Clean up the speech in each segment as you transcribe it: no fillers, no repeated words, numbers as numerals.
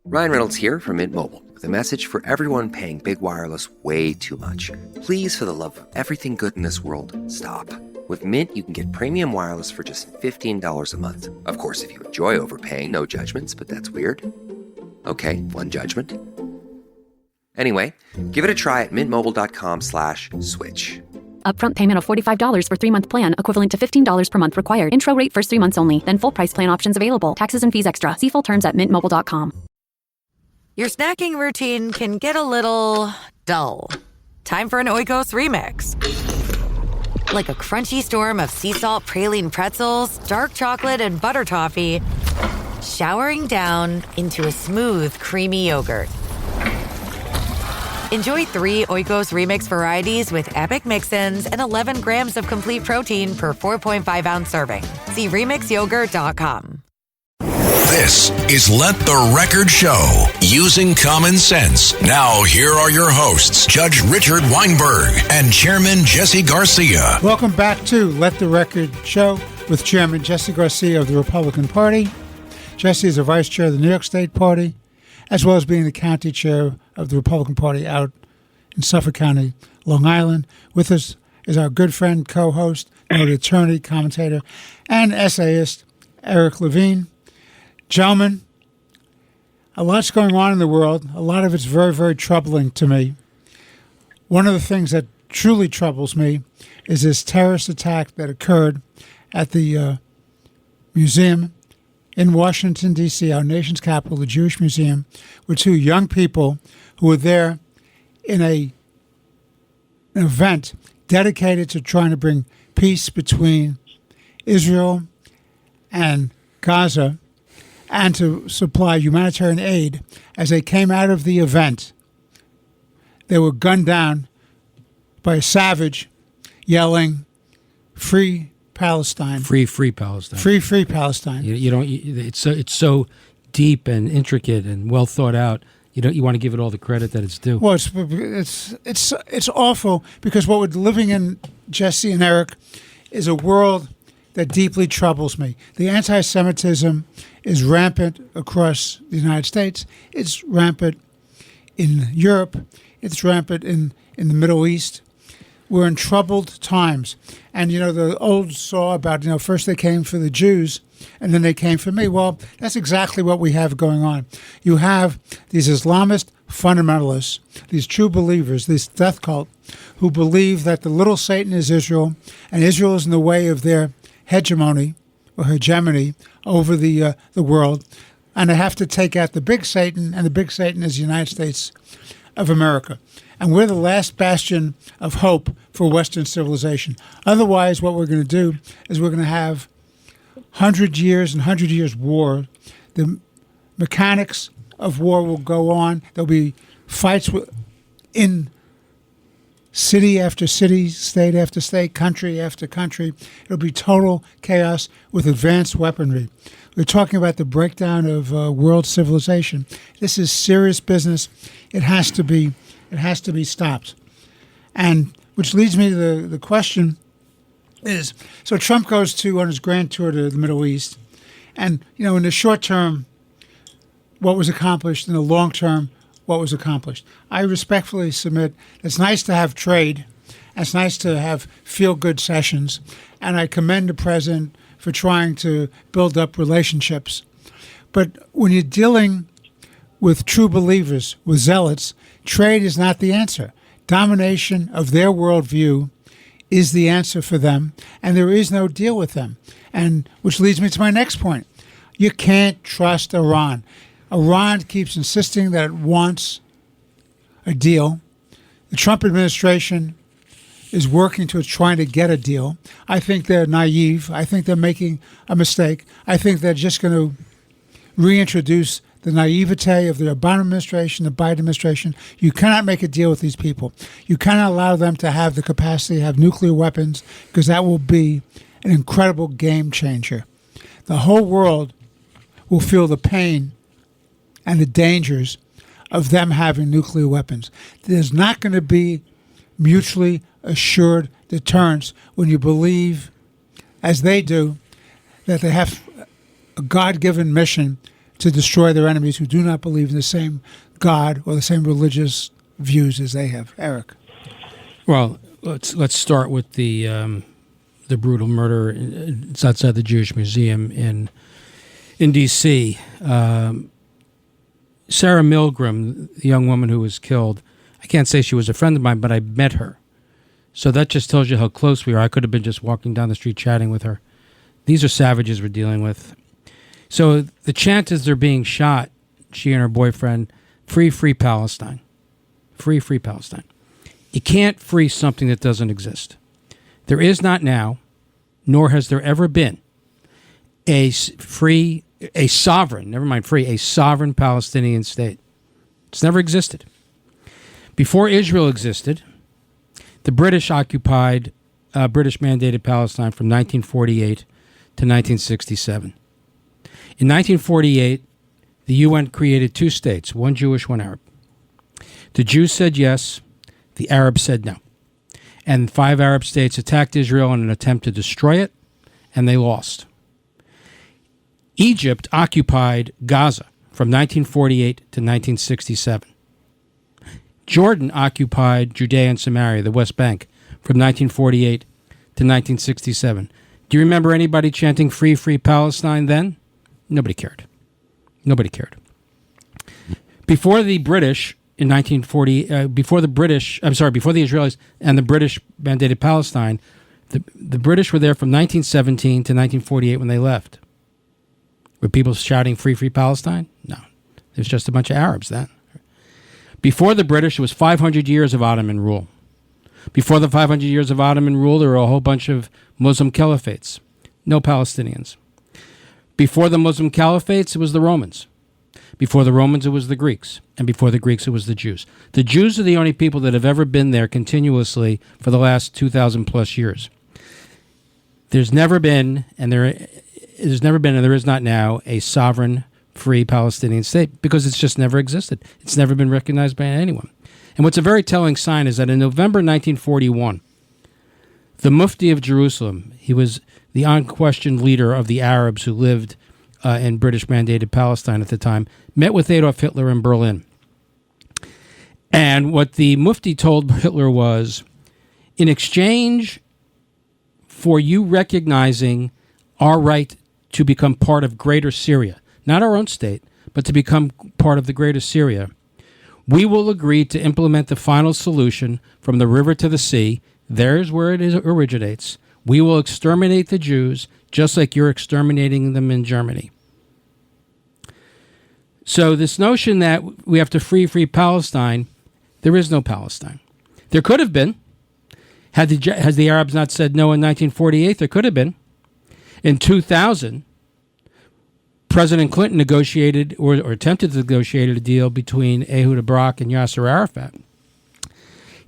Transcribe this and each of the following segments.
Ryan Reynolds here from Mint Mobile with a message for everyone paying big wireless way too much. Please, for the love of everything good in this world, stop. With Mint, you can get premium wireless for just $15 a month. Of course, if you enjoy overpaying, no judgments, but that's weird. Okay, one judgment. Anyway, give it a try at mintmobile.com/switch. Upfront payment of $45 for 3-month plan, equivalent to $15 per month required. Intro rate first 3 months only, then full price plan options available. Taxes and fees extra. See full terms at mintmobile.com. Your snacking routine can get a little dull. Time for an Oikos remix. Like a crunchy storm of sea salt praline pretzels, dark chocolate, and butter toffee, showering down into a smooth, creamy yogurt. Enjoy 3 Oikos Remix varieties with epic mix-ins and 11 grams of complete protein per 4.5-ounce serving. See RemixYogurt.com. This is Let the Record Show, using common sense. Now, here are your hosts, Judge Richard Weinberg and Chairman Jesse Garcia. Welcome back to Let the Record Show with Chairman Jesse Garcia of the Republican Party. Jesse is the Vice Chair of the New York State Party, as well as being the County Chair of the Republican Party out in Suffolk County, Long Island. With us is our good friend, co-host, noted attorney, commentator, and essayist, Eric Levine. Gentlemen, a lot's going on in the world. A lot of it's very, very troubling to me. One of the things that truly troubles me is this terrorist attack that occurred at the museum in Washington, D.C., our nation's capital, the Jewish Museum, with 2 young people who were there in an event dedicated to trying to bring peace between Israel and Gaza, and to supply humanitarian aid. As they came out of the event, they were gunned down by a savage yelling, "Free Palestine." Free Palestine. Free Palestine. It's so deep and intricate and well thought out. You want to give it all the credit that it's due. Well, it's awful, because what we're living in, Jesse and Eric, is a world that deeply troubles me. The anti-Semitism is rampant across the United States. It's rampant in Europe. It's rampant in the Middle East. We're in troubled times. And, the old saw about, first they came for the Jews and then they came for me. Well, that's exactly what we have going on. You have these Islamist fundamentalists, these true believers, this death cult, who believe that the little Satan is Israel, and Israel is in the way of their hegemony over the world, and they have to take out the big Satan, and the big Satan is the United States of America. And we're the last bastion of hope for Western civilization. Otherwise, what we're going to do is we're going to have 100 years war. The mechanics of war will go on. There'll be fights in city after city, state after state, country after country. It'll be total chaos with advanced weaponry. We're talking about the breakdown of world civilization. This is serious business. It has to be stopped. And which leads me to the question is, so Trump goes on his grand tour to the Middle East, and in the short term, what was accomplished, in the long term, what was accomplished. I respectfully submit it's nice to have trade. It's nice to have feel-good sessions. And I commend the president for trying to build up relationships. But when you're dealing with true believers, with zealots, trade is not the answer. Domination of their worldview is the answer for them, and there is no deal with them. And which leads me to my next point. You can't trust Iran. Iran keeps insisting that it wants a deal. The Trump administration is working towards trying to get a deal. I think they're naive. I think they're making a mistake. I think they're just going to reintroduce the naivete of the Obama administration, the Biden administration. You cannot make a deal with these people. You cannot allow them to have the capacity to have nuclear weapons, because that will be an incredible game changer. The whole world will feel the pain and the dangers of them having nuclear weapons. There's not going to be mutually assured deterrence when you believe, as they do, that they have a God-given mission to destroy their enemies who do not believe in the same God or the same religious views as they have. Eric. Well, let's start with the brutal murder. It's outside the Jewish Museum in D.C. Sarah Milgram, the young woman who was killed, I can't say she was a friend of mine, but I met her. So that just tells you how close we are. I could have been just walking down the street chatting with her. These are savages we're dealing with. So the chant as they're being shot, she and her boyfriend, free, free Palestine. Free, free Palestine. You can't free something that doesn't exist. There is not now, nor has there ever been, a sovereign Palestinian state. It's never existed. Before Israel existed, the British occupied British mandated Palestine from 1948 to 1967. In 1948, the UN created two states, one Jewish, one Arab. The Jews said yes, the Arabs said no. And 5 Arab states attacked Israel in an attempt to destroy it, and they lost. Egypt occupied Gaza from 1948 to 1967. Jordan occupied Judea and Samaria, the West Bank, from 1948 to 1967. Do you remember anybody chanting free, free Palestine then? Nobody cared. Nobody cared. Before the British in 1940, before the Israelis and the British mandated Palestine, the British were there from 1917 to 1948 when they left. Were people shouting free, free Palestine? No. There's just a bunch of Arabs then. Before the British, it was 500 years of Ottoman rule. Before the 500 years of Ottoman rule, there were a whole bunch of Muslim caliphates. No Palestinians. Before the Muslim caliphates, it was the Romans. Before the Romans, it was the Greeks. And before the Greeks, it was the Jews. The Jews are the only people that have ever been there continuously for the last 2,000 plus years. There's never been, and there is not now, a sovereign, free Palestinian state because it's just never existed. It's never been recognized by anyone. And what's a very telling sign is that in November 1941, the Mufti of Jerusalem, he was the unquestioned leader of the Arabs who lived in British-mandated Palestine at the time, met with Adolf Hitler in Berlin. And what the Mufti told Hitler was, in exchange for you recognizing our right to become part of Greater Syria, not our own state, but to become part of the Greater Syria, we will agree to implement the final solution from the river to the sea. There's where it originates. We will exterminate the Jews just like you're exterminating them in Germany. So this notion that we have to free Palestine, there is no Palestine. There could have been. Has the Arabs not said no in 1948? There could have been. In 2000, President Clinton negotiated or attempted to negotiate a deal between Ehud Barak and Yasser Arafat.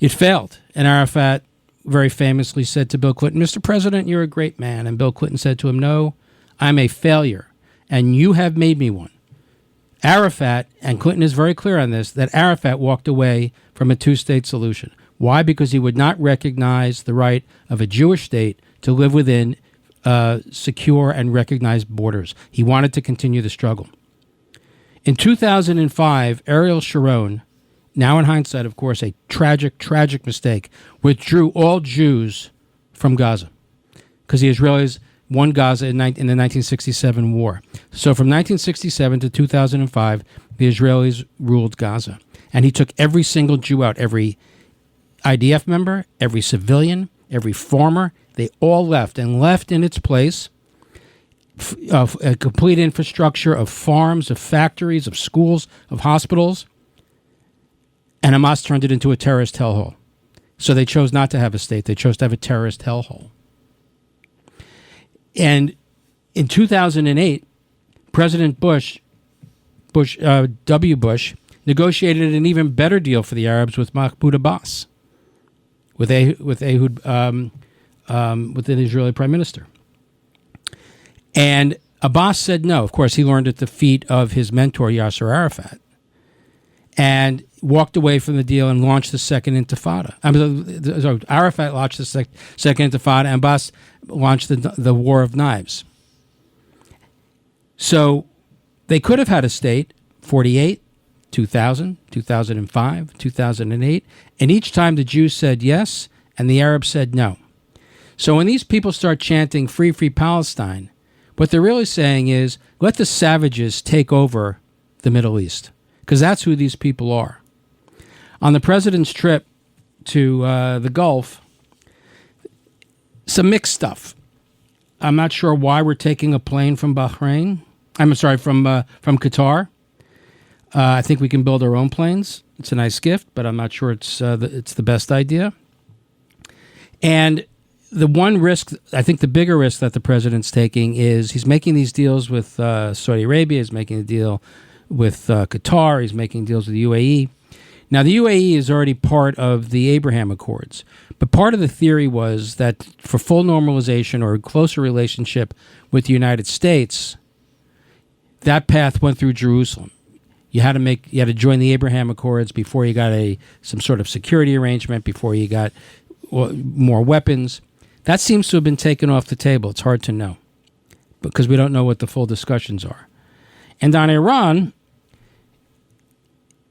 It failed, and Arafat very famously said to Bill Clinton, "Mr. President, you're a great man." And Bill Clinton said to him, "No, I'm a failure, and you have made me one." Arafat, and Clinton is very clear on this, that Arafat walked away from a two-state solution. Why? Because he would not recognize the right of a Jewish state to live within secure and recognized borders. He wanted to continue the struggle. In 2005, Ariel Sharon, now in hindsight, of course, a tragic mistake, withdrew all Jews from Gaza because the Israelis won Gaza in the 1967 war. So from 1967 to 2005, the Israelis ruled Gaza. And he took every single Jew out, every IDF member, every civilian, every farmer. They all left, and left in its place a complete infrastructure of farms, of factories, of schools, of hospitals. And Hamas turned it into a terrorist hellhole. So they chose not to have a state. They chose to have a terrorist hellhole. And in 2008, President W. Bush, negotiated an even better deal for the Arabs with Mahmoud Abbas, with the Israeli Prime Minister. And Abbas said no. Of course, he learned at the feet of his mentor, Yasser Arafat, and walked away from the deal and launched the Second Intifada. Arafat launched the Second Intifada, and Abbas launched the War of Knives. So They could have had a state, 48, 2000, 2005, 2008, and each time the Jews said yes and the Arabs said no. So when these people start chanting free, free Palestine, what they're really saying is let the savages take over the Middle East, because that's who these people are. On the president's trip to the Gulf, some mixed stuff. I'm not sure why we're taking a plane from Bahrain. I'm sorry, from Qatar. I think we can build our own planes. It's a nice gift, but I'm not sure it's the best idea. And the one risk, I think the bigger risk that the president's taking is he's making these deals with Saudi Arabia, he's making a deal with Qatar, he's making deals with the UAE. Now, the UAE is already part of the Abraham Accords, but part of the theory was that for full normalization or a closer relationship with the United States, that path went through Jerusalem. You had to join the Abraham Accords before you got some sort of security arrangement, before you got more weapons. That seems to have been taken off the table. It's hard to know because we don't know what the full discussions are. And on Iran,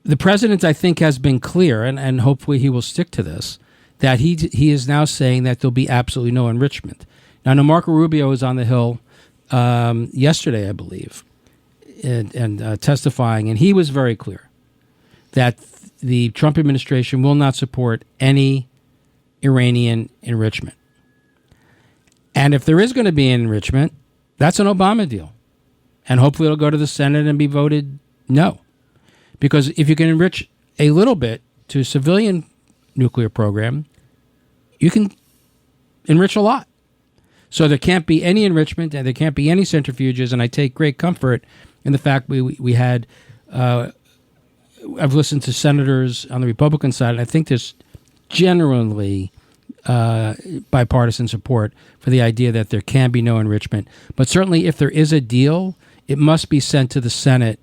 the president, I think, has been clear, and hopefully he will stick to this, that he is now saying that there'll be absolutely no enrichment. Now, I know Marco Rubio was on the Hill yesterday, I believe, and testifying, and he was very clear that the Trump administration will not support any Iranian enrichment. And if there is going to be an enrichment, that's an Obama deal. And hopefully it'll go to the Senate and be voted no. Because if you can enrich a little bit to a civilian nuclear program, you can enrich a lot. So there can't be any enrichment and there can't be any centrifuges. And I take great comfort in the fact we had, I've listened to senators on the Republican side, and I think there's generally bipartisan support for the idea that there can be no enrichment. But certainly if there is a deal, it must be sent to the Senate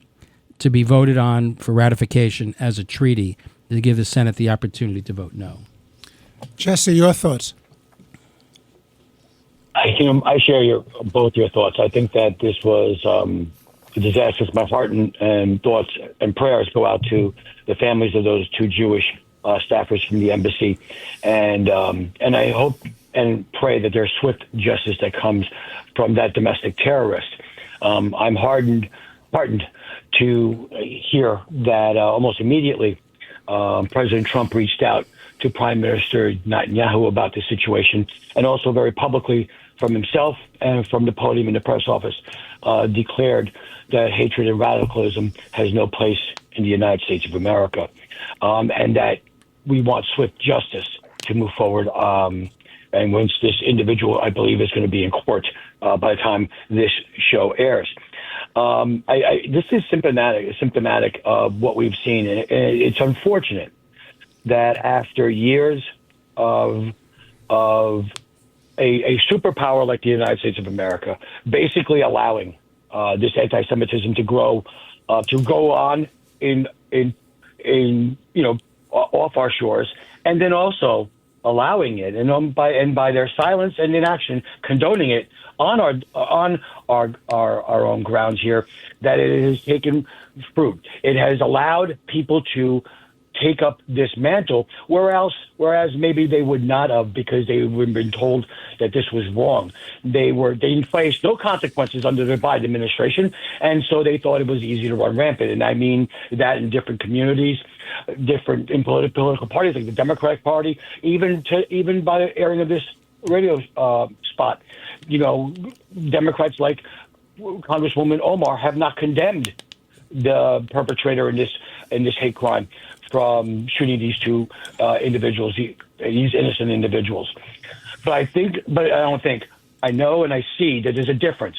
to be voted on for ratification as a treaty to give the Senate the opportunity to vote no. Jesse, your thoughts? I share both your thoughts. I think that this was a disaster. My heart and thoughts and prayers go out to the families of those two Jewish staffers from the embassy, and I hope and pray that there's swift justice that comes from that domestic terrorist. I'm heartened to hear that almost immediately President Trump reached out to Prime Minister Netanyahu about the situation, and also very publicly from himself and from the podium in the press office declared that hatred and radicalism has no place in the United States of America, and that we want swift justice to move forward. And once this individual, I believe, is going to be in court by the time this show airs. This is symptomatic of what we've seen. And it's unfortunate that after years of a superpower like the United States of America, basically allowing this anti-Semitism to grow, to go on in off our shores, and then also allowing it, and by their silence and inaction, condoning it on our own grounds here, that it has taken fruit. It has allowed people to take up this mantle, whereas maybe they would not have, because they would have been told that this was wrong. They faced no consequences under the Biden administration, and so they thought it was easy to run rampant. And I mean that in different communities, different in political parties, like the Democratic Party, even by the airing of this radio spot, Democrats like Congresswoman Omar have not condemned the perpetrator in this hate crime from shooting these two individuals, these innocent individuals. But I know and I see that there's a difference.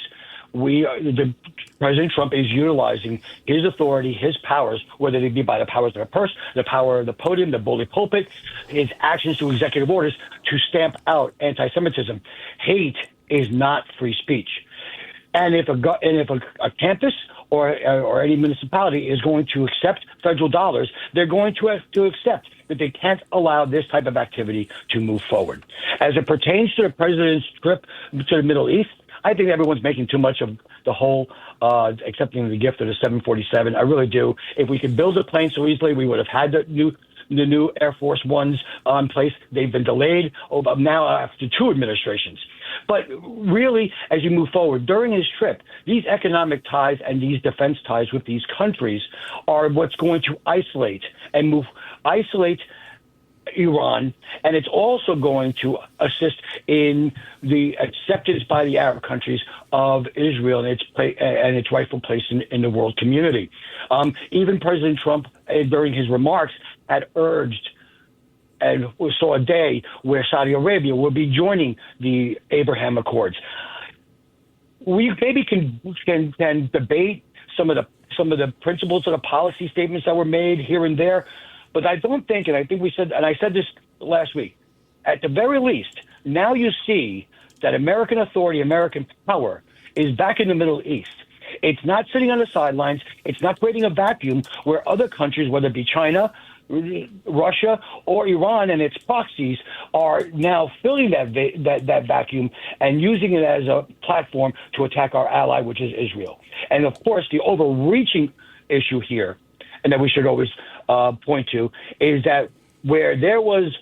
President Trump is utilizing his authority, his powers, whether they be by the powers of the purse, the power of the podium, the bully pulpit, his actions through executive orders to stamp out anti-Semitism. Hate is not free speech. And if a campus or any municipality is going to accept federal dollars, they're going to have to accept that they can't allow this type of activity to move forward. As it pertains to the president's trip to the Middle East, I think everyone's making too much of the whole accepting the gift of the 747. I really do. If we could build a plane so easily, we would have had the new Air Force Ones in place. They've been delayed now after 2 administrations. But really, as you move forward, during his trip, these economic ties and these defense ties with these countries are what's going to isolate Iran, and it's also going to assist in the acceptance by the Arab countries of Israel and its rightful place in the world community. Even President Trump, during his remarks, had urged and we saw a day where Saudi Arabia will be joining the Abraham Accords. We maybe can debate some of the principles of the policy statements that were made here and there, but I don't think, and I think we said, and I said this last week, at the very least, now you see that American authority, American power is back in the Middle East. It's not sitting on the sidelines. It's not creating a vacuum where other countries, whether it be China, Russia, or Iran and its proxies, are now filling that vacuum and using it as a platform to attack our ally, which is Israel. And of course, the overreaching issue here, and that we should always point to, is that where there was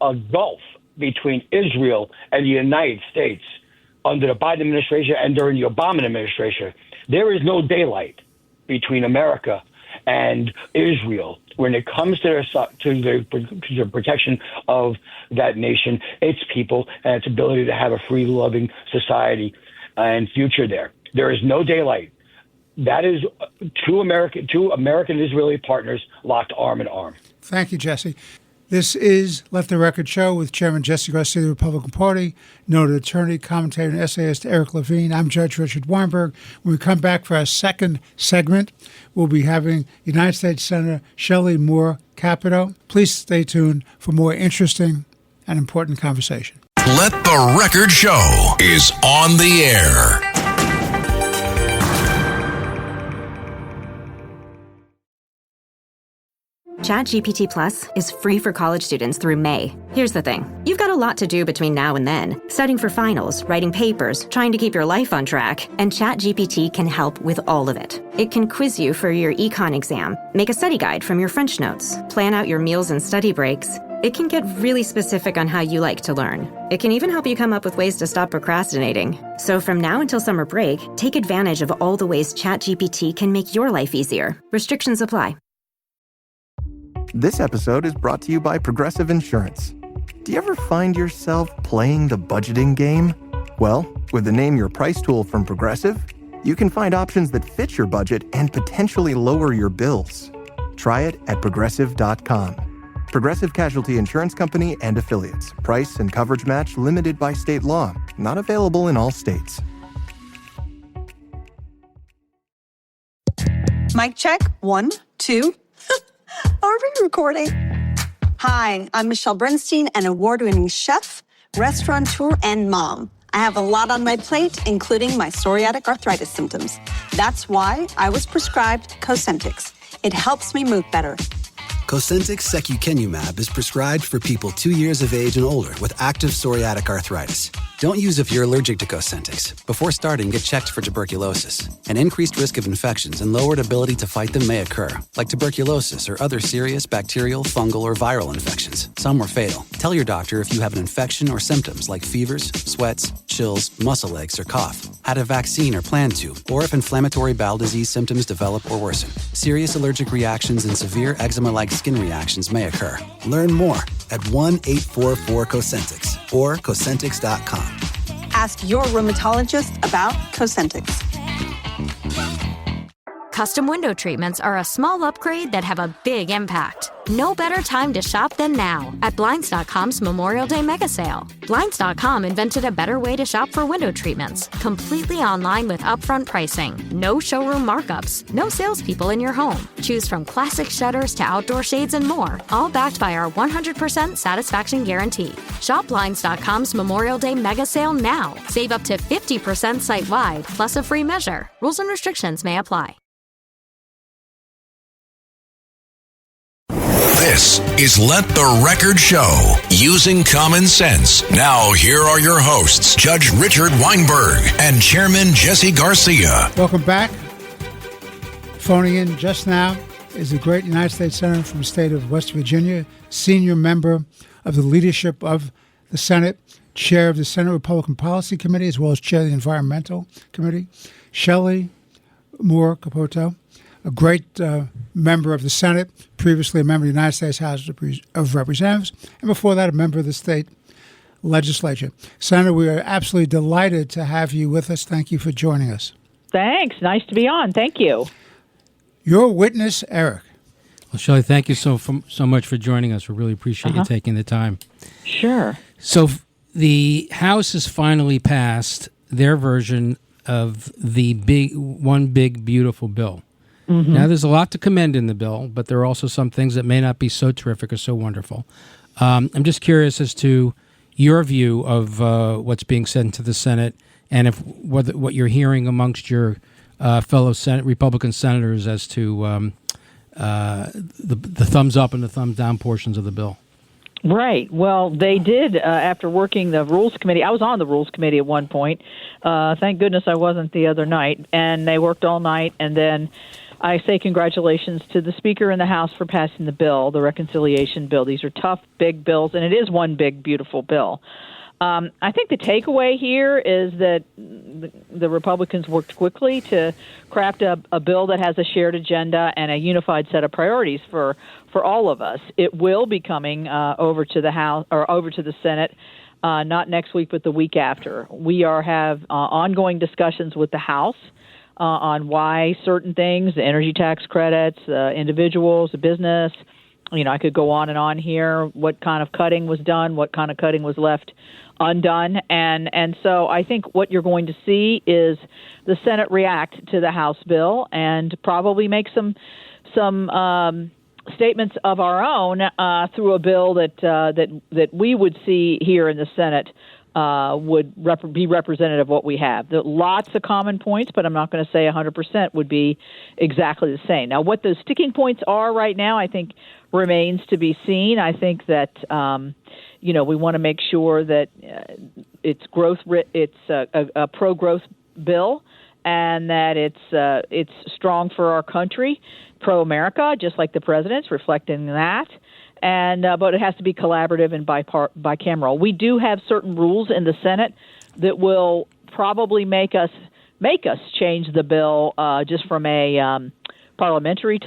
a gulf between Israel and the United States under the Biden administration and during the Obama administration, there is no daylight between America and Israel when it comes to the protection of that nation, its people, and its ability to have a free, loving society and future there. There is no daylight. That is two American Israeli partners locked arm in arm. Thank you, Jesse. This is Let the Record Show with Chairman Jesse Garcia of the Republican Party, noted attorney, commentator, and essayist Eric Levine. I'm Judge Richard Weinberg. When we come back for our second segment, we'll be having United States Senator Shelley Capito. Please stay tuned for more interesting and important conversation. Let the Record Show is on the air. ChatGPT Plus is free for college students through May. Here's the thing. You've got a lot to do between now and then. Studying for finals, writing papers, trying to keep your life on track, and ChatGPT can help with all of it. It can quiz you for your econ exam, make a study guide from your French notes, plan out your meals and study breaks. It can get really specific on how you like to learn. It can even help you come up with ways to stop procrastinating. So from now until summer break, take advantage of all the ways ChatGPT can make your life easier. Restrictions apply. This episode is brought to you by Progressive Insurance. Do you ever find yourself playing the budgeting game? Well, with the Name Your Price tool from Progressive, you can find options that fit your budget and potentially lower your bills. Try it at Progressive.com. Progressive Casualty Insurance Company and Affiliates. Price and coverage match limited by state law. Not available in all states. Mic check. 1, 2. Are we recording? Hi, I'm Michelle Bernstein, an award-winning chef, restaurateur, and mom. I have a lot on my plate, including my psoriatic arthritis symptoms. That's why I was prescribed Cosentyx. It helps me move better. Cosentyx secukinumab is prescribed for people 2 years of age and older with active psoriatic arthritis. Don't use if you're allergic to Cosentyx. Before starting, get checked for tuberculosis. An increased risk of infections and lowered ability to fight them may occur, like tuberculosis or other serious bacterial, fungal, or viral infections. Some were fatal. Tell your doctor if you have an infection or symptoms like fevers, sweats, chills, muscle aches, or cough, had a vaccine or plan to, or if inflammatory bowel disease symptoms develop or worsen. Serious allergic reactions and severe eczema-like skin reactions may occur. Learn more at 1-844-COSENTYX or Cosentyx.com. Ask your rheumatologist about Cosentyx. Custom window treatments are a small upgrade that have a big impact. No better time to shop than now at Blinds.com's Memorial Day Mega Sale. Blinds.com invented a better way to shop for window treatments, completely online with upfront pricing, no showroom markups, no salespeople in your home. Choose from classic shutters to outdoor shades and more, all backed by our 100% satisfaction guarantee. Shop Blinds.com's Memorial Day Mega Sale now. Save up to 50% site-wide, plus a free measure. Rules and restrictions may apply. This is Let the Record Show, using common sense. Now, here are your hosts, Judge Richard Weinberg and Chairman Jesse Garcia. Welcome back. Phoning in just now is the great United States Senator from the state of West Virginia, senior member of the leadership of the Senate, chair of the Senate Republican Policy Committee, as well as chair of the Environmental Committee, Shelley Capito, a great member of the Senate, previously a member of the United States House of Representatives, and before that, a member of the state legislature. Senator, we are absolutely delighted to have you with us. Thank you for joining us. Thanks. Nice to be on. Thank you. Your witness, Eric. Well, Shelley, thank you so much for joining us. We really appreciate you taking the time. Sure. So the House has finally passed their version of the one big, beautiful bill. Mm-hmm. Now, there's a lot to commend in the bill, but there are also some things that may not be so terrific or so wonderful. I'm just curious as to your view of what's being sent to the Senate, and if what you're hearing amongst your fellow Republican senators as to the thumbs up and the thumbs down portions of the bill. Right. Well, they did, after working the Rules Committee. I was on the Rules Committee at one point. Thank goodness I wasn't the other night. And they worked all night, and then I say congratulations to the Speaker in the House for passing the bill, the reconciliation bill. These are tough, big bills, and it is one big, beautiful bill. I think the takeaway here is that the Republicans worked quickly to craft a bill that has a shared agenda and a unified set of priorities for all of us. It will be coming over to the House or over to the Senate, not next week, but the week after. We have ongoing discussions with the House on why certain things, the energy tax credits, individuals, the business. I could go on and on here. What kind of cutting was done? What kind of cutting was left undone? And so I think what you're going to see is the Senate react to the House bill and probably make some statements of our own through a bill that we would see here in the Senate would be representative of what we have. There are lots of common points, but I'm not going to say 100% would be exactly the same. Now, what those sticking points are right now, I think remains to be seen. I think that we want to make sure that it's a pro-growth bill, and that it's strong for our country, pro-America, just like the president's reflecting that. But it has to be collaborative and bicameral. We do have certain rules in the Senate that will probably make us change the bill just from a parliamentary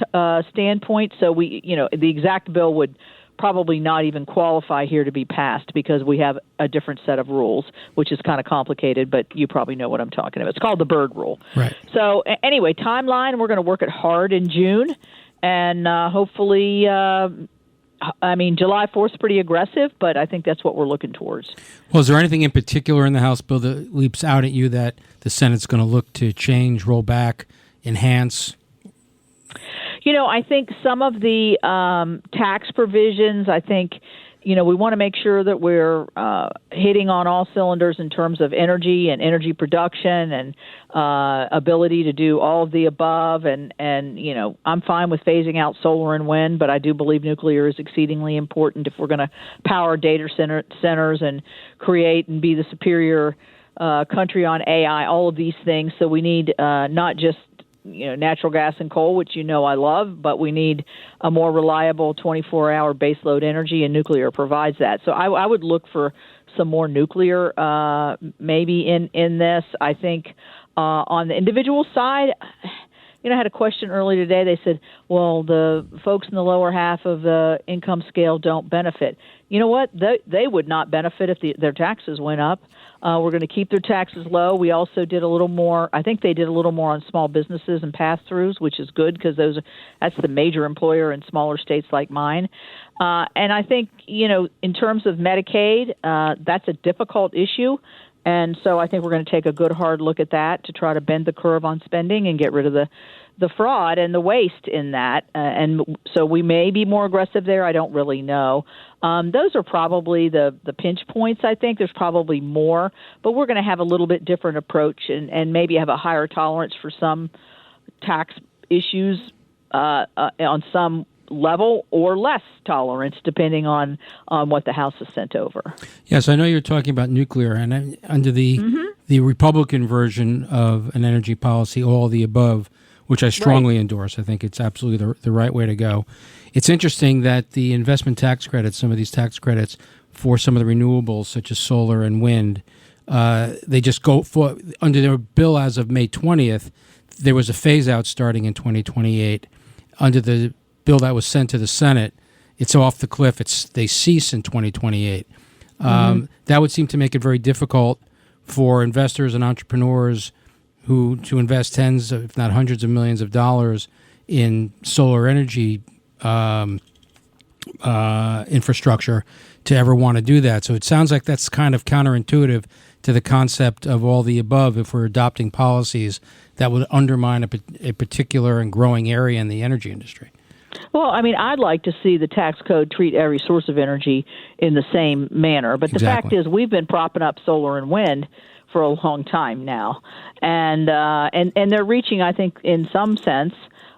standpoint. So the exact bill would probably not even qualify here to be passed because we have a different set of rules, which is kind of complicated, but you probably know what I'm talking about. It's called the Byrd Rule. Right. So anyway, timeline, we're going to work it hard in June, and hopefully July 4th is pretty aggressive, but I think that's what we're looking towards. Well, is there anything in particular in the House bill that leaps out at you that the Senate's going to look to change, roll back, enhance? I think some of the tax provisions, I think, we want to make sure that we're hitting on all cylinders in terms of energy and energy production and ability to do all of the above. And I'm fine with phasing out solar and wind, but I do believe nuclear is exceedingly important if we're going to power data centers and create and be the superior country on AI, all of these things. So we need not just natural gas and coal, which I love, but we need a more reliable 24-hour baseload energy, and nuclear provides that. So I would look for some more nuclear maybe in this. I think on the individual side, I had a question earlier today. They said, well, the folks in the lower half of the income scale don't benefit. You know what? They would not benefit if their taxes went up. We're going to keep their taxes low. We also did a little more. I think they did a little more on small businesses and pass-throughs, which is good because that's the major employer in smaller states like mine. And I think, in terms of Medicaid, that's a difficult issue. And so I think we're going to take a good hard look at that to try to bend the curve on spending and get rid of the fraud and the waste in that. And so we may be more aggressive there. I don't really know. Those are probably the pinch points, I think. There's probably more, but we're going to have a little bit different approach and maybe have a higher tolerance for some tax issues on some level or less tolerance, depending on what the House has sent over. Yes, I know you're talking about nuclear, and under the Republican version of an energy policy, all the above, which I strongly endorse. I think it's absolutely the right way to go. It's interesting that the investment tax credits, some of these tax credits for some of the renewables, such as solar and wind, they just go for, under their bill as of May 20th, there was a phase-out starting in 2028. Under the bill that was sent to the Senate, it's off the cliff. They cease in 2028. That would seem to make it very difficult for investors and entrepreneurs to invest tens, if not hundreds of millions of dollars in solar energy infrastructure to ever want to do that. So it sounds like that's kind of counterintuitive to the concept of all the above if we're adopting policies that would undermine a particular and growing area in the energy industry. Well, I mean, I'd like to see the tax code treat every source of energy in the same manner. But the fact is, we've been propping up solar and wind for a long time now, and they're reaching, I think, in some sense,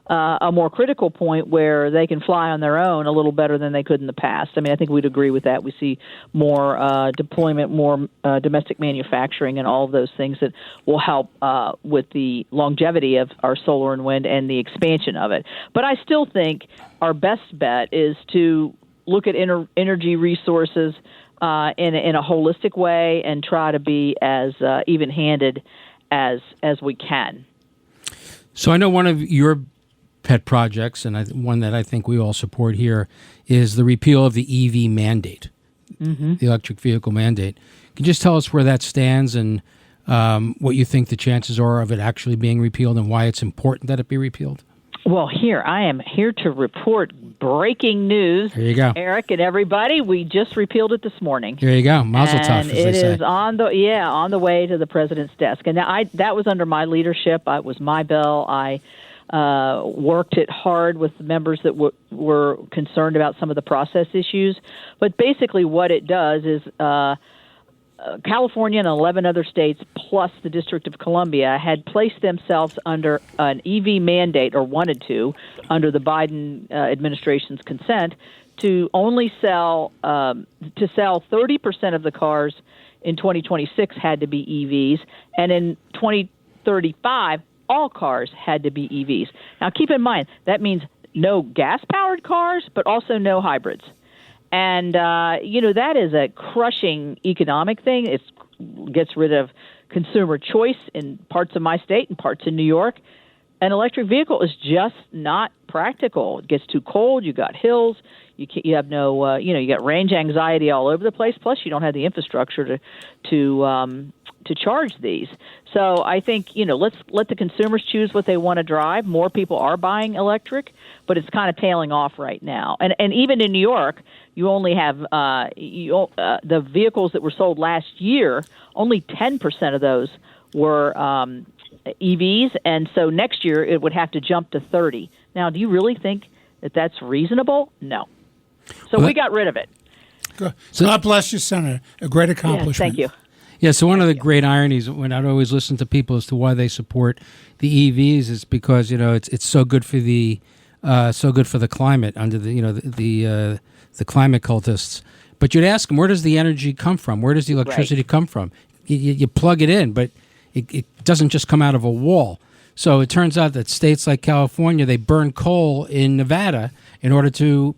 a more critical point where they can fly on their own a little better than they could in the past. I mean, I think we'd agree with that. We see more deployment, more domestic manufacturing, and all of those things that will help with the longevity of our solar and wind and the expansion of it. But I still think our best bet is to look at energy resources in a holistic way and try to be as even-handed as we can. So I know one of your pet projects, and one that I think we all support here, is the repeal of the EV mandate, the electric vehicle mandate. Can you just tell us where that stands and what you think the chances are of it actually being repealed and why it's important that it be repealed? Well, I am here to report breaking news. There you go, Eric and everybody. We just repealed it this morning. There you go, Mazel tov, as they say. It is on the way to the president's desk. And now that was under my leadership. It was my bill. I worked it hard with the members that were concerned about some of the process issues. But basically what it does is California and 11 other states, plus the District of Columbia, had placed themselves under an EV mandate, or wanted to, under the Biden administration's consent, to only sell 30% of the cars in 2026 had to be EVs, and in 2035, all cars had to be EVs. Now, keep in mind, that means no gas-powered cars, but also no hybrids. And, that is a crushing economic thing. It gets rid of consumer choice in parts of my state and parts of New York. An electric vehicle is just not practical. It gets too cold. You got hills. You have no, you got range anxiety all over the place. Plus, you don't have the infrastructure to charge these. So I think, let's let the consumers choose what they want to drive. More people are buying electric, but it's kind of tailing off right now. And even in New York, you only have the vehicles that were sold last year, only 10% of those were EVs, and so next year it would have to jump to 30. Now, do you really think that that's reasonable? No. So we got rid of it. So God bless you, Senator. A great accomplishment. Yeah, thank you. Yeah, so one of the great ironies when I'd always listen to people as to why they support the EVs is because it's so good for the climate under the climate cultists. But you'd ask them, where does the energy come from? Where does the electricity come from? You plug it in, but it doesn't just come out of a wall. So it turns out that states like California, they burn coal in Nevada in order to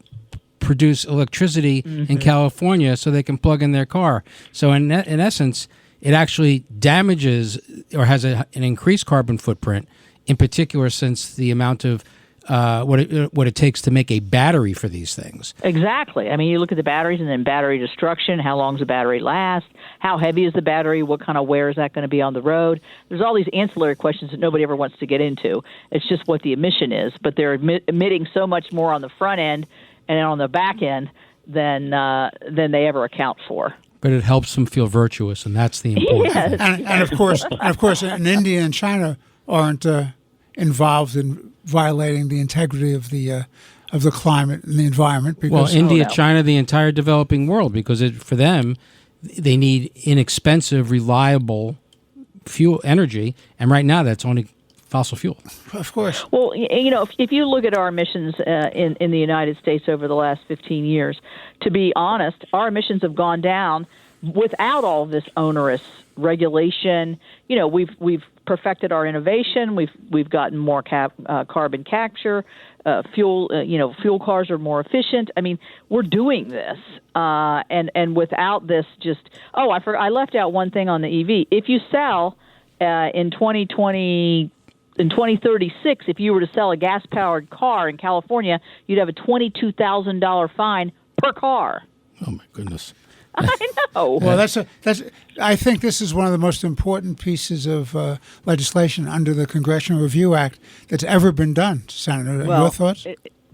produce electricity in California so they can plug in their car. So in essence, it actually damages or has an increased carbon footprint, in particular since the amount of what it takes to make a battery for these things. Exactly. I mean, you look at the batteries and then battery destruction, how long does the battery last, how heavy is the battery, what kind of wear is that going to be on the road. There's all these ancillary questions that nobody ever wants to get into. It's just what the emission is, but they're emitting so much more on the front end and on the back end than they ever account for. But it helps them feel virtuous, and that's the important thing. And of course, in India and China aren't involved in violating the integrity of the climate and the environment. Because, India, China, the entire developing world, because for them, they need inexpensive, reliable fuel energy, and right now that's only fossil fuel. Of course. Well, if you look at our emissions in the United States over the last 15 years, to be honest, our emissions have gone down without all this onerous regulation. We've perfected our innovation. We've gotten more carbon capture. Fuel cars are more efficient. I mean, we're doing this, and without this, I left out one thing on the EV. If you sell in 2036, if you were to sell a gas-powered car in California, you'd have a $22,000 fine per car. Oh my goodness! I know. Well, I think this is one of the most important pieces of legislation under the Congressional Review Act that's ever been done. Senator, your thoughts?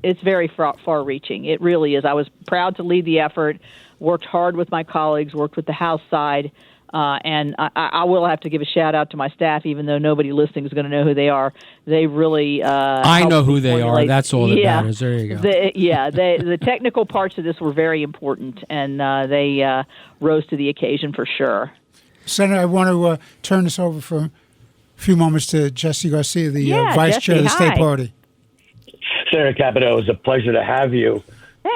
It's very far-reaching. It really is. I was proud to lead the effort, worked hard with my colleagues, worked with the House side, and I will have to give a shout-out to my staff, even though nobody listening is going to know who they are. They really I know who they are. That's all that matters. There you go. The technical parts of this were very important, and they rose to the occasion for sure. Senator, I want to turn this over for a few moments to Jesse Garcia, the Vice Chair of the State Party. Senator Capito, it's a pleasure to have you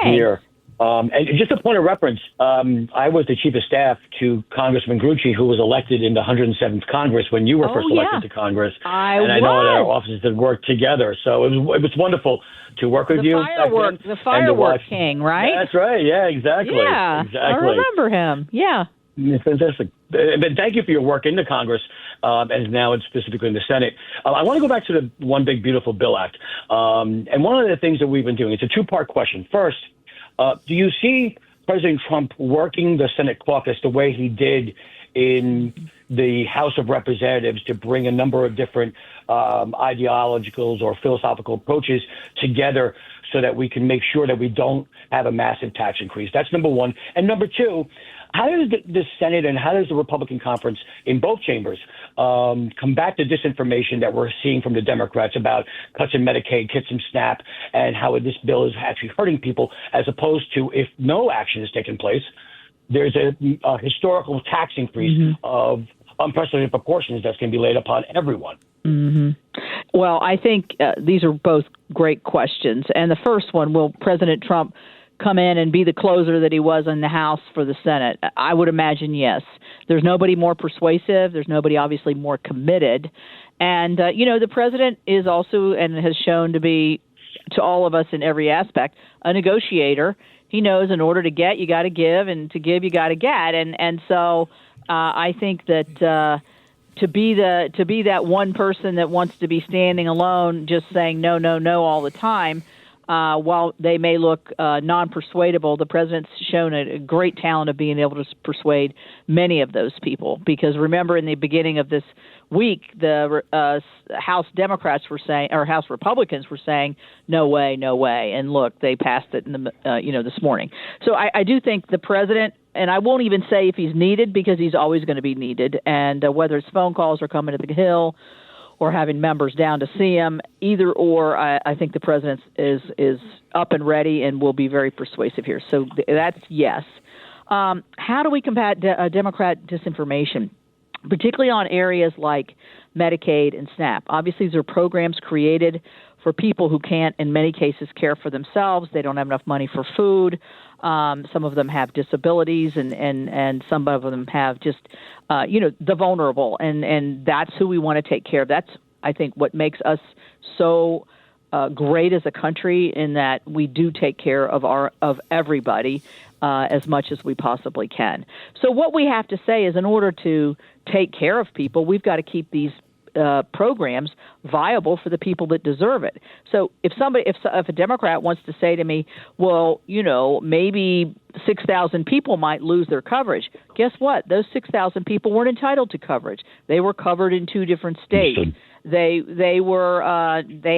here. And just a point of reference, I was the chief of staff to Congressman Grucci, who was elected in the 107th Congress when you were first elected to Congress. I know that our offices had worked together, so it was wonderful to work with you. The firework king, right? That's right. Yeah, exactly. Yeah, exactly. I remember him. Yeah. Fantastic. But thank you for your work in the Congress, and now it's specifically in the Senate. I want to go back to the One Big Beautiful Bill Act. And one of the things that we've been doing, it's a two-part question. First, do you see President Trump working the Senate caucus the way he did in the House of Representatives to bring a number of different ideological or philosophical approaches together so that we can make sure that we don't have a massive tax increase? That's number one. And number two, how does the Senate and how does the Republican conference in both chambers combat the disinformation that we're seeing from the Democrats about cuts in Medicaid, cuts in SNAP, and how this bill is actually hurting people, as opposed to if no action is taken place, there's a historical tax increase of unprecedented proportions that's going to be laid upon everyone? Mm-hmm. Well, I think these are both great questions. And the first one, will President Trump come in and be the closer that he was in the House for the Senate? I would imagine yes. There's nobody more persuasive. There's nobody obviously more committed. And, the president is also and has shown to be, to all of us in every aspect, a negotiator. He knows in order to get, you got to give, and to give, you got to get. And so I think that to be that one person that wants to be standing alone, just saying no, no, no all the time, while they may look non-persuadable, the president's shown a great talent of being able to persuade many of those people. Because remember, in the beginning of this week, the House Democrats were saying, or House Republicans were saying, no way, no way. And look, they passed it in the this morning. So I do think the president, and I won't even say if he's needed, because he's always going to be needed, and whether it's phone calls or coming to the Hill or having members down to see him, either or, I think the president is up and ready and will be very persuasive here. So that's yes. How do we combat Democrat disinformation, particularly on areas like Medicaid and SNAP? Obviously, these are programs created for people who can't, in many cases, care for themselves. They don't have enough money for food. Some of them have disabilities, and some of them have just, the vulnerable, and that's who we want to take care of. That's, I think, what makes us so great as a country, in that we do take care of everybody as much as we possibly can. So what we have to say is, in order to take care of people, we've got to keep these programs viable for the people that deserve it. So if a Democrat wants to say to me, well, maybe 6,000 people might lose their coverage, guess what? Those 6,000 people weren't entitled to coverage. They were covered in 2 different states. They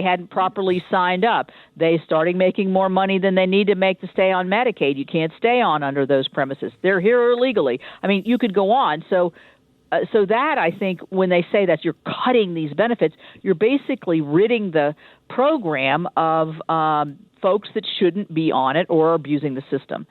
hadn't properly signed up. They started making more money than they need to make to stay on Medicaid. You can't stay on under those premises. They're here illegally. I mean, you could go on. So that, I think, when they say that you're cutting these benefits, you're basically ridding the program of folks that shouldn't be on it or are abusing the system.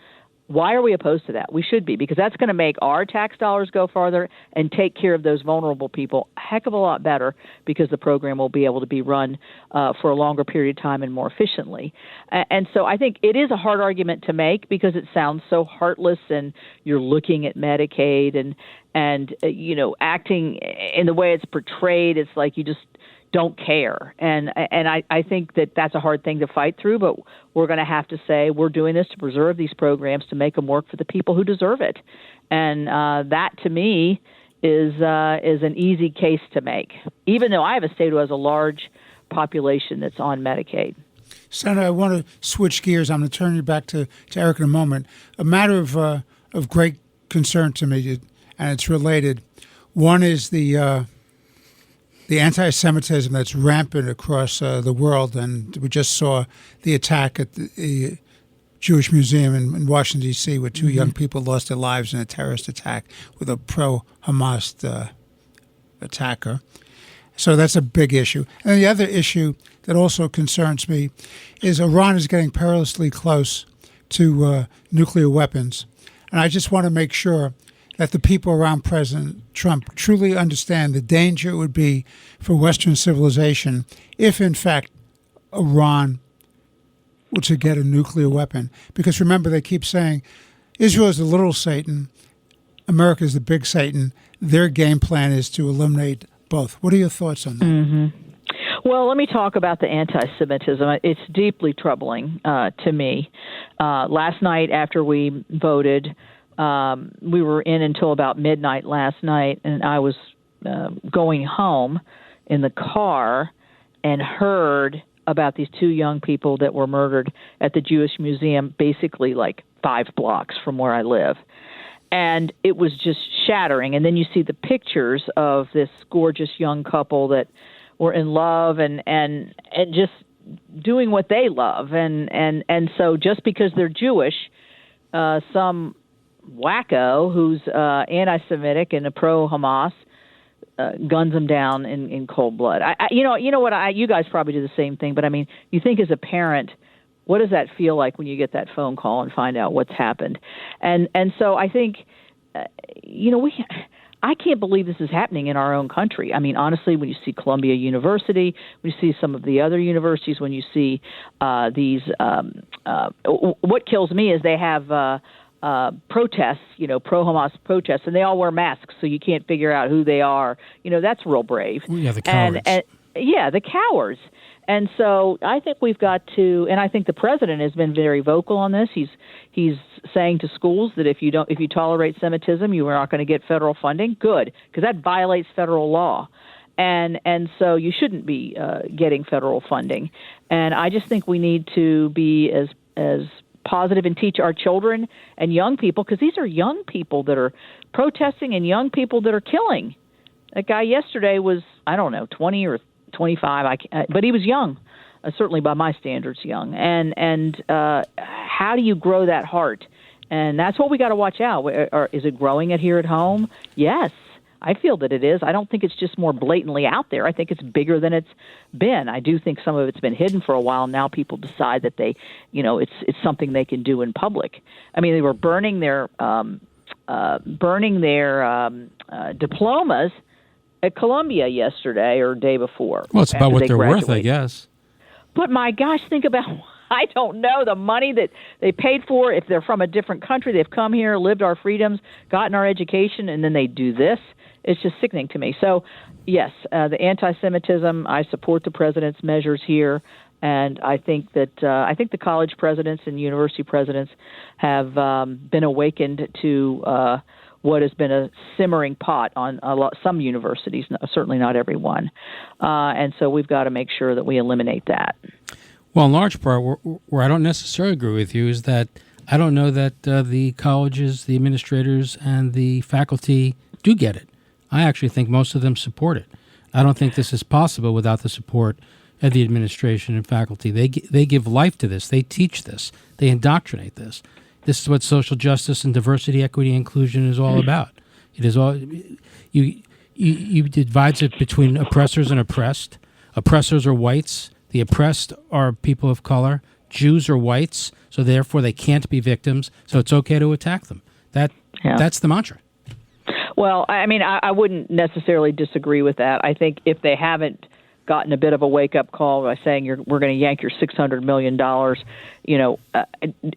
Why are we opposed to that? We should be, because that's going to make our tax dollars go farther and take care of those vulnerable people a heck of a lot better, because the program will be able to be run for a longer period of time and more efficiently. And so I think it is a hard argument to make, because it sounds so heartless, and you're looking at Medicaid and acting in the way it's portrayed. It's like you just don't care. And I think that that's a hard thing to fight through, but we're going to have to say we're doing this to preserve these programs, to make them work for the people who deserve it. And that, to me, is an easy case to make, even though I have a state who has a large population that's on Medicaid. Senator, I want to switch gears. I'm going to turn you back to Eric in a moment. A matter of great concern to me, and it's related. One is the anti-Semitism that's rampant across the world, and we just saw the attack at the Jewish Museum in Washington, D.C., where two young people lost their lives in a terrorist attack with a pro-Hamas attacker. So that's a big issue. And the other issue that also concerns me is Iran is getting perilously close to nuclear weapons. And I just want to make sure that the people around President Trump truly understand the danger it would be for Western civilization if, in fact, Iran were to get a nuclear weapon. Because remember, they keep saying Israel is the little Satan, America is the big Satan. Their game plan is to eliminate both. What are your thoughts on that? Mm-hmm. Well, let me talk about the anti-Semitism. It's deeply troubling to me. Last night, after we voted, we were in until about midnight last night, and I was going home in the car and heard about these two young people that were murdered at the Jewish Museum, basically like 5 blocks from where I live. And it was just shattering. And then you see the pictures of this gorgeous young couple that were in love and just doing what they love. And so just because they're Jewish, some wacko who's anti-Semitic and a pro-Hamas guns them down in cold blood. You know what? You guys probably do the same thing, but I mean, you think as a parent, what does that feel like when you get that phone call and find out what's happened? And so I think, I can't believe this is happening in our own country. I mean, honestly, when you see Columbia University, when you see some of the other universities, when you see these, what kills me is they have protests, pro-Hamas protests, and they all wear masks, so you can't figure out who they are. That's real brave. Yeah, the cowards. And the cowards. And so I think we've got to, and I think the president has been very vocal on this. He's saying to schools that if you tolerate Semitism, you are not going to get federal funding. Good, because that violates federal law. And so you shouldn't be getting federal funding. And I just think we need to be as positive and teach our children and young people, because these are young people that are protesting and young people that are killing. That guy yesterday was, 20 or 25, but he was young, certainly by my standards, young. And how do you grow that heart? And that's what we got to watch out. Is it growing it here at home? Yes, I feel that it is. I don't think it's just more blatantly out there. I think it's bigger than it's been. I do think some of it's been hidden for a while. Now people decide that it's something they can do in public. I mean, they were burning their diplomas at Columbia yesterday or day before. Well, it's about what they're worth, I guess. But my gosh, think about, I don't know, the money that they paid for. If they're from a different country, they've come here, lived our freedoms, gotten our education, and then they do this. It's just sickening to me. So, yes, the anti-Semitism, I support the president's measures here. And I think that the college presidents and university presidents have been awakened to what has been a simmering pot on some universities, certainly not every one. And so we've got to make sure that we eliminate that. Well, in large part, where I don't necessarily agree with you is that I don't know that the colleges, the administrators, and the faculty do get it. I actually think most of them support it. I don't think this is possible without the support of the administration and faculty. They give life to this. They teach this. They indoctrinate this. This is what social justice and diversity, equity, and inclusion is all about. It is all you divides it between oppressors and oppressed. Oppressors are whites. The oppressed are people of color, Jews are whites, so therefore they can't be victims, so it's okay to attack them. That's the mantra. Well, I mean, I wouldn't necessarily disagree with that. I think if they haven't gotten a bit of a wake-up call by saying we're going to yank your $600 million,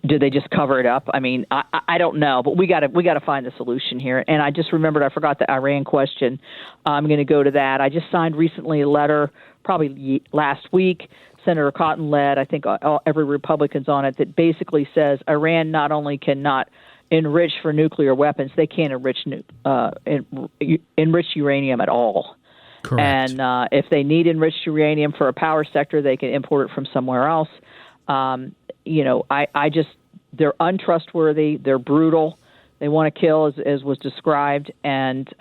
do they just cover it up? I mean, I don't know, but we got to find the solution here. And I just remembered, I forgot the Iran question. I'm going to go to that. I just signed recently a letter, probably last week, Senator Cotton led, I think every Republican's on it, that basically says Iran not only cannot enrich for nuclear weapons, they can't enrich uranium at all. Correct. And if they need enriched uranium for a power sector, they can import it from somewhere else. They're untrustworthy. They're brutal. They want to kill, as was described, and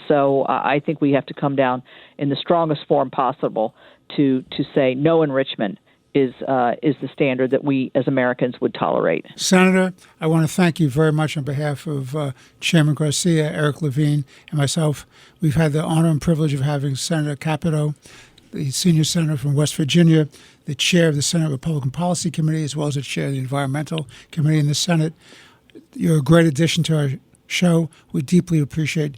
so I think we have to come down in the strongest form possible to say no enrichment is the standard that we as Americans would tolerate. Senator, I want to thank you very much on behalf of Chairman Garcia, Eric Levine, and myself. We've had the honor and privilege of having Senator Capito, the senior senator from West Virginia, the chair of the Senate Republican Policy Committee, as well as the chair of the Environmental Committee in the Senate. You're a great addition to our show. We deeply appreciate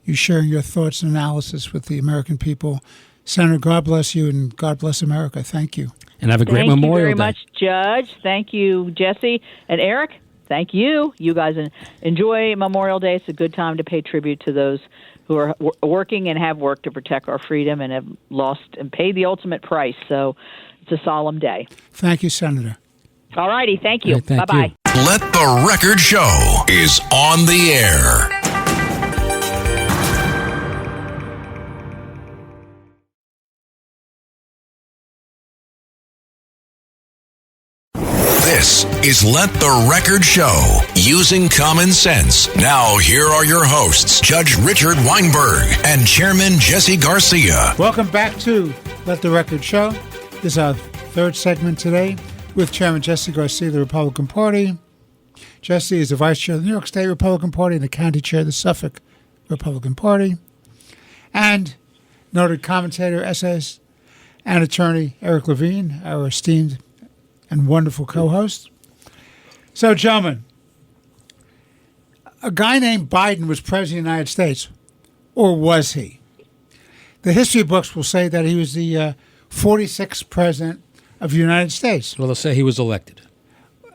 you sharing your thoughts and analysis with the American people. Senator, God bless you and God bless America. Thank you. And have a great Memorial Day. Thank you very much, Judge. Thank you, Jesse. And Eric, thank you. You guys enjoy Memorial Day. It's a good time to pay tribute to those who are working and have worked to protect our freedom and have lost and paid the ultimate price. So it's a solemn day. Thank you, Senator. All righty. Thank you. Thank Bye-bye. you. Let the Record Show is on the air. This is Let the Record Show, using common sense. Now, here are your hosts, Judge Richard Weinberg and Chairman Jesse Garcia. Welcome back to Let the Record Show. This is our third segment today with Chairman Jesse Garcia of the Republican Party. Jesse is the Vice Chair of the New York State Republican Party and the County Chair of the Suffolk Republican Party. And noted commentator, essayist, and attorney Eric Levine, our esteemed and wonderful co-host. So, gentlemen, a guy named Biden was president of the United States, or was he? The history books will say that he was the 46th president of the United States. Well, they'll say he was elected.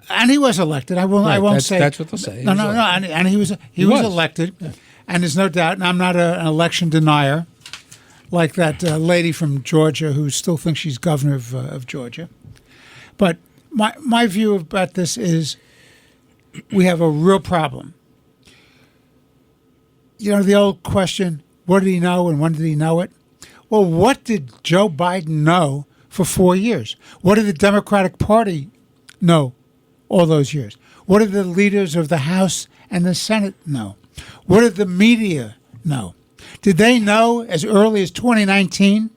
And he was elected. I won't say that's what they'll say. No. And he was elected. Yeah. And there's no doubt. And I'm not an election denier, like that lady from Georgia who still thinks she's governor of Georgia. But my view about this is we have a real problem. You know, the old question, what did he know and when did he know it? Well, what did Joe Biden know for 4 years? What did the Democratic Party know all those years? What did the leaders of the House and the Senate know? What did the media know? Did they know as early as 2019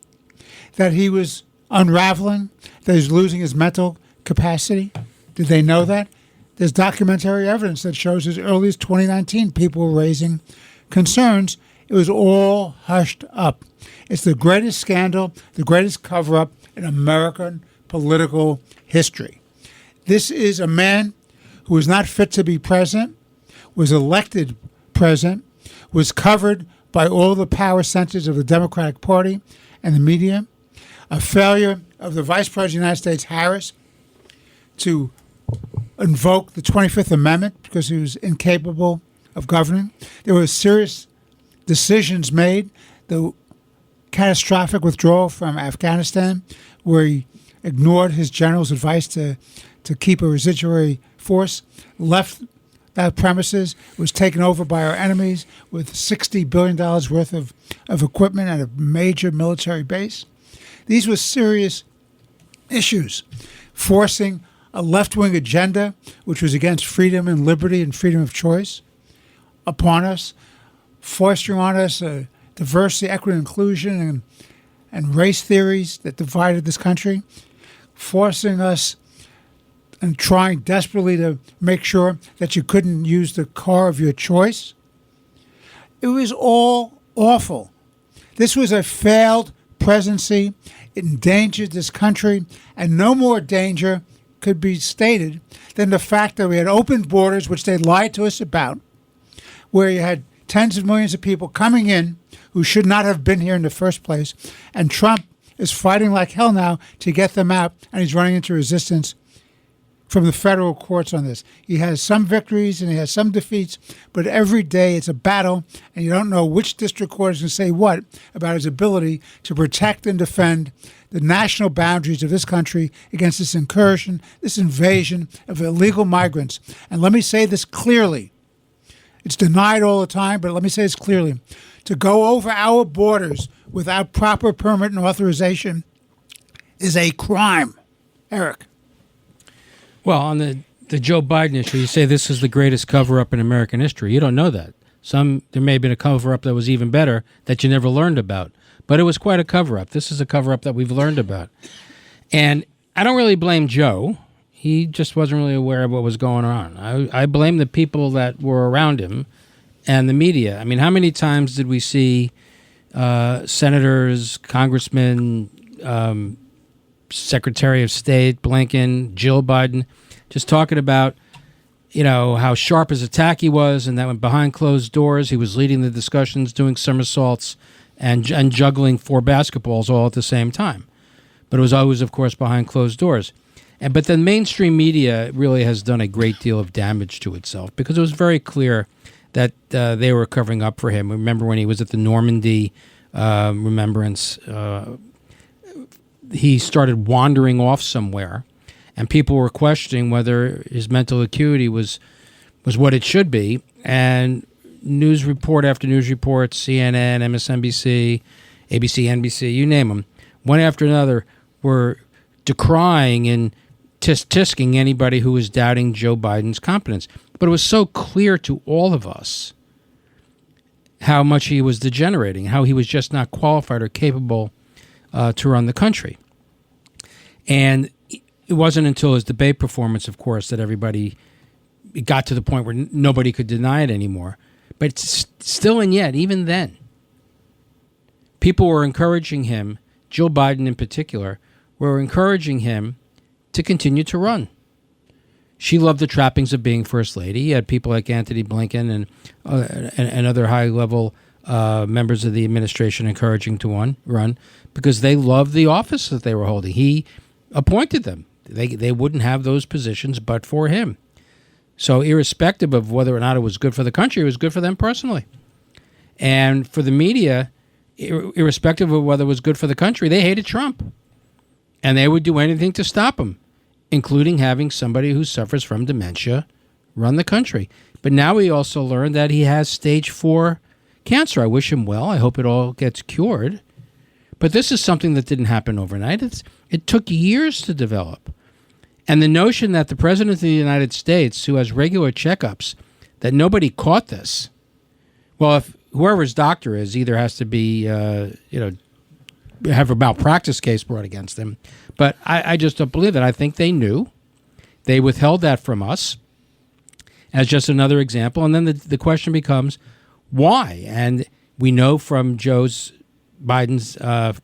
that he was unraveling, that he's losing his mental capacity? Did they know that? There's documentary evidence that shows as early as 2019 people were raising concerns. It was all hushed up. It's the greatest scandal, the greatest cover-up in American political history. This is a man who was not fit to be president, was elected president, was covered by all the power centers of the Democratic Party and the media, a failure of the Vice President of the United States, Harris, to invoke the 25th Amendment because he was incapable of governing. There were serious decisions made, the catastrophic withdrawal from Afghanistan, where he ignored his general's advice to keep a residuary force, left that premises, was taken over by our enemies with $60 billion worth of equipment at a major military base. These were serious issues, forcing a left-wing agenda, which was against freedom and liberty and freedom of choice, upon us, fostering on us diversity, equity, inclusion, and race theories that divided this country, forcing us and trying desperately to make sure that you couldn't use the car of your choice. It was all awful. This was a failed presidency. It endangered this country, and no more danger could be stated than the fact that we had open borders, which they lied to us about, where you had tens of millions of people coming in who should not have been here in the first place, and Trump is fighting like hell now to get them out, and he's running into resistance from the federal courts on this. He has some victories and he has some defeats, but every day it's a battle, and you don't know which district court is going to say what about his ability to protect and defend the national boundaries of this country against this incursion, this invasion of illegal migrants. And let me say this clearly. It's denied all the time, but let me say this clearly. To go over our borders without proper permit and authorization is a crime. Eric. Well, on the Joe Biden issue, you say this is the greatest cover-up in American history. You don't know that. There may have been a cover-up that was even better that you never learned about. But it was quite a cover-up. This is a cover-up that we've learned about. And I don't really blame Joe. He just wasn't really aware of what was going on. I blame the people that were around him and the media. I mean, how many times did we see senators, congressmen, Secretary of State, Blinken, Jill Biden, just talking about, how sharp his attack he was, and that when behind closed doors, he was leading the discussions, doing somersaults, and juggling 4 basketballs all at the same time. But it was always, of course, behind closed doors. But the mainstream media really has done a great deal of damage to itself because it was very clear that they were covering up for him. Remember when he was at the Normandy Remembrance, he started wandering off somewhere, and people were questioning whether his mental acuity was what it should be. And news report after news report, CNN, MSNBC, ABC, NBC, you name them, one after another were decrying and tisking anybody who was doubting Joe Biden's competence. But it was so clear to all of us how much he was degenerating, how he was just not qualified or capable to run the country. And it wasn't until his debate performance, of course, that everybody got to the point where nobody could deny it anymore. But still and yet, even then, people were encouraging him, Jill Biden in particular, were encouraging him to continue to run. She loved the trappings of being first lady. You had people like Antony Blinken and other high-level members of the administration encouraging to run because they loved the office that they were holding. He appointed them. They wouldn't have those positions but for him. So irrespective of whether or not it was good for the country, it was good for them personally. And for the media, irrespective of whether it was good for the country, they hated Trump. And they would do anything to stop him, including having somebody who suffers from dementia run the country. But now we also learned that he has stage 4 cancer. I wish him well. I hope it all gets cured. But this is something that didn't happen overnight. It took years to develop. And the notion that the President of the United States, who has regular checkups, that nobody caught this. Well, if whoever his doctor is either has to be, have a malpractice case brought against them. But I just don't believe that. I think they knew. They withheld that from us as just another example. And then the question becomes, why? And we know from Biden's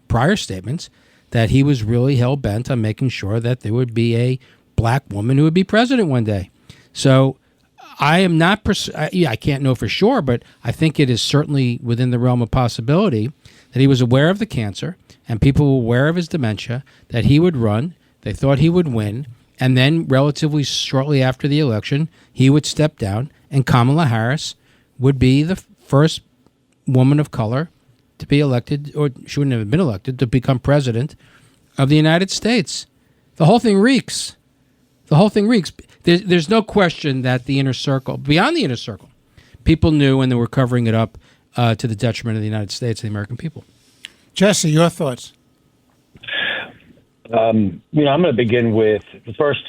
prior statements that he was really hell-bent on making sure that there would be a black woman who would be president one day. So I am not, I can't know for sure, but I think it is certainly within the realm of possibility that he was aware of the cancer and people were aware of his dementia, that he would run, they thought he would win, and then relatively shortly after the election, he would step down and Kamala Harris would be the first woman of color to be elected, or she wouldn't have been elected, to become president of the United States. The whole thing reeks. The whole thing reeks. There's no question that the inner circle, beyond the inner circle, people knew and they were covering it up to the detriment of the United States and the American people. Jesse, your thoughts? I'm going to begin with, first,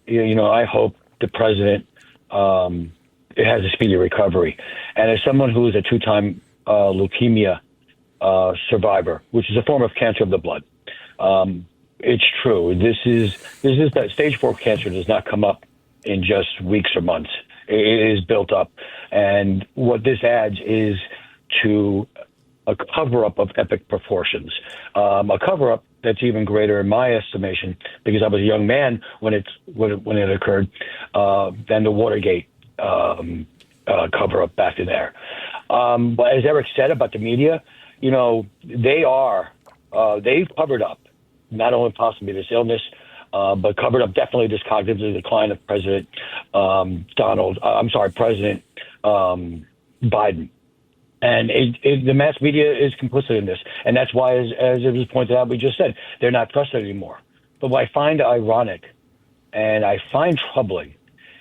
I hope the president has a speedy recovery. And as someone who is a 2-time leukemia survivor, which is a form of cancer of the blood. It's true. This is that stage 4 cancer does not come up in just weeks or months. It is built up. And what this adds is to a cover-up of epic proportions. A cover-up that's even greater in my estimation, because I was a young man when it occurred, than the Watergate cover up back in there. But as Eric said about the media, they've covered up not only possibly this illness, but covered up definitely this cognitive decline of President President Biden. And the mass media is complicit in this. And that's why, as it was pointed out, we just said, they're not trusted anymore. But what I find ironic and I find troubling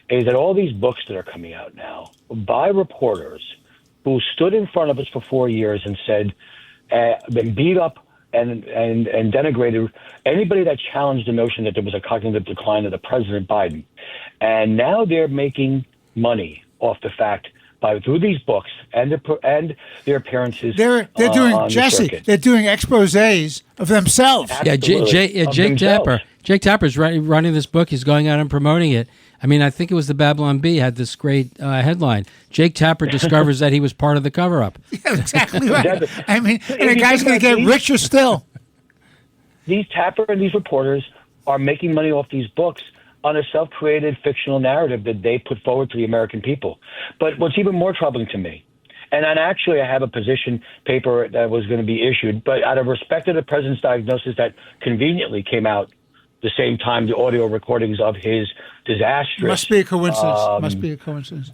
is that all these books that are coming out now by reporters who stood in front of us for 4 years and said, been beat up and denigrated anybody that challenged the notion that there was a cognitive decline of the President Biden. And now they're making money off the fact through these books and their appearances. They're doing, Jesse, they're doing exposés of themselves. Yeah, Jake Tapper. Jake Tapper's running this book. He's going out and promoting it. I mean, I think it was the Babylon Bee had this great headline. Jake Tapper discovers that he was part of the cover-up. Yeah, exactly right. I mean, and the guy's going to get richer still. These Tapper and these reporters are making money off these books on a self-created fictional narrative that they put forward to the American people. But what's even more troubling to me, and actually I have a position paper that was going to be issued, but out of respect to the president's diagnosis that conveniently came out the same time the audio recordings of his disastrous... Must be a coincidence.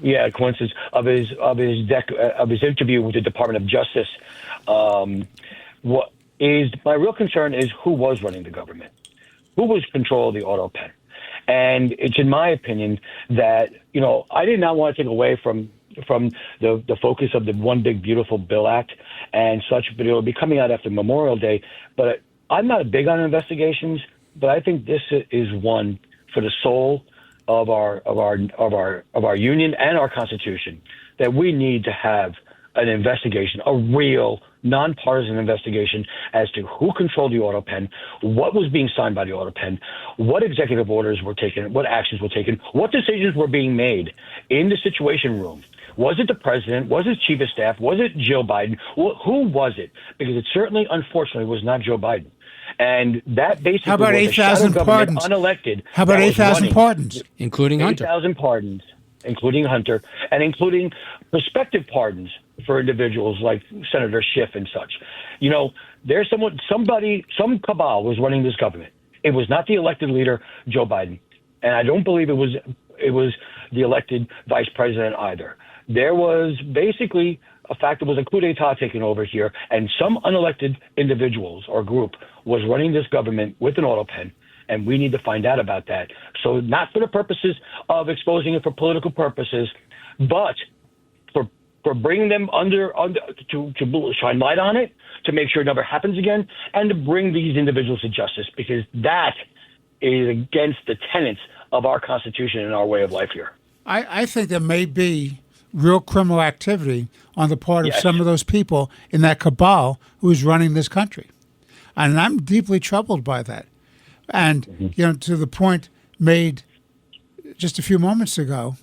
Yeah, coincidence of his interview with the Department of Justice. What is my real concern is who was running the government. Who was control of the auto pen? And it's in my opinion that, I did not want to take away from the focus of the One Big Beautiful Bill Act and such, but it will be coming out after Memorial Day. But I'm not big on investigations, but I think this is one for the soul of our union and our Constitution, that we need to have an investigation, a real nonpartisan investigation as to who controlled the auto pen, what was being signed by the auto pen, what executive orders were taken, what actions were taken, what decisions were being made in the Situation Room. Was it the president? Was it chief of staff? Was it Joe Biden? Who was it? Because it certainly, unfortunately, was not Joe Biden. And that basically How about 8,000 pardons? Unelected. How about 8,000 pardons? Including Hunter. 8,000 pardons, including Hunter, and including prospective pardons for individuals like Senator Schiff and such. There's some cabal was running this government. It was not the elected leader, Joe Biden. And I don't believe it was the elected vice president either. There was basically a fact that was a coup d'etat taking over here, and some unelected individuals or group was running this government with an auto pen, and we need to find out about that. So not for the purposes of exposing it for political purposes, but for bringing them to shine light on it, to make sure it never happens again, and to bring these individuals to justice, because that is against the tenets of our Constitution and our way of life here. I think there may be real criminal activity on the part of some of those people in that cabal who is running this country. And I'm deeply troubled by that. And, to the point made just a few moments ago,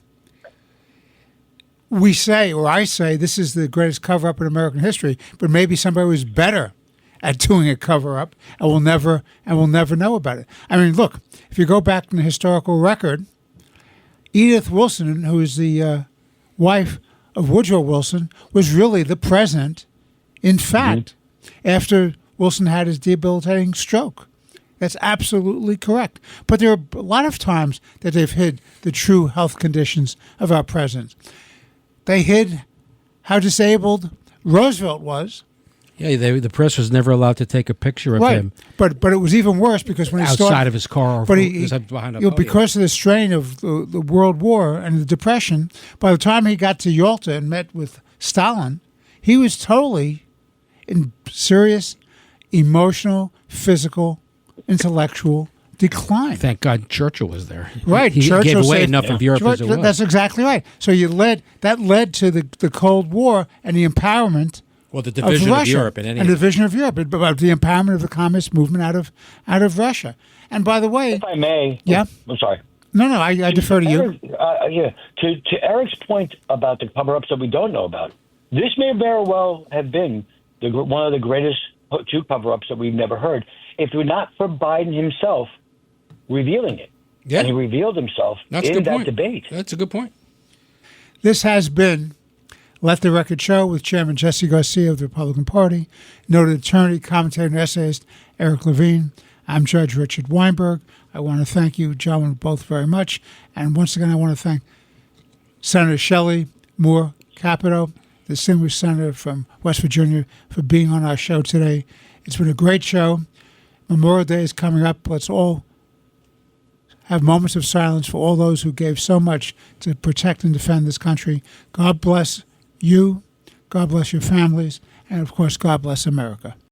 we say, or I say, this is the greatest cover-up in American history, but maybe somebody was better at doing a cover-up and we'll never know about it. I mean, look, if you go back in the historical record, Edith Wilson, who is the wife of Woodrow Wilson, was really the president, in fact, after Wilson had his debilitating stroke. That's absolutely correct. But there are a lot of times that they've hid the true health conditions of our presidents. They hid how disabled Roosevelt was. Yeah, the press was never allowed to take a picture of him. But it was even worse because when he outside of his car, but behind a podium. Because of the strain of the World War and the Depression, by the time he got to Yalta and met with Stalin, he was totally in serious emotional, physical, intellectual decline. Thank God Churchill was there. Right, He Churchill gave away said, enough of Europe as it was. That's exactly right. So that led to the Cold War and the empowerment. Well, the division of Europe and the division of Europe, but the empowerment of the communist movement out of Russia. And by the way, if I may, I'm sorry. No, I defer to you. To Eric's point about the cover-ups that we don't know about, this may very well have been one of the greatest two cover-ups that we've never heard. If it were not for Biden himself revealing it, and he revealed himself in that debate. That's a good point. This has been Let the Record Show with Chairman Jesse Garcia of the Republican Party, noted attorney, commentator, and essayist Eric Levine. I'm Judge Richard Weinberg. I want to thank you, gentlemen, both very much. And once again, I want to thank Senator Shelley Capito, the distinguished senator from West Virginia, for being on our show today. It's been a great show. Memorial Day is coming up. Let's all have moments of silence for all those who gave so much to protect and defend this country. God bless you. God bless your families. And, of course, God bless America.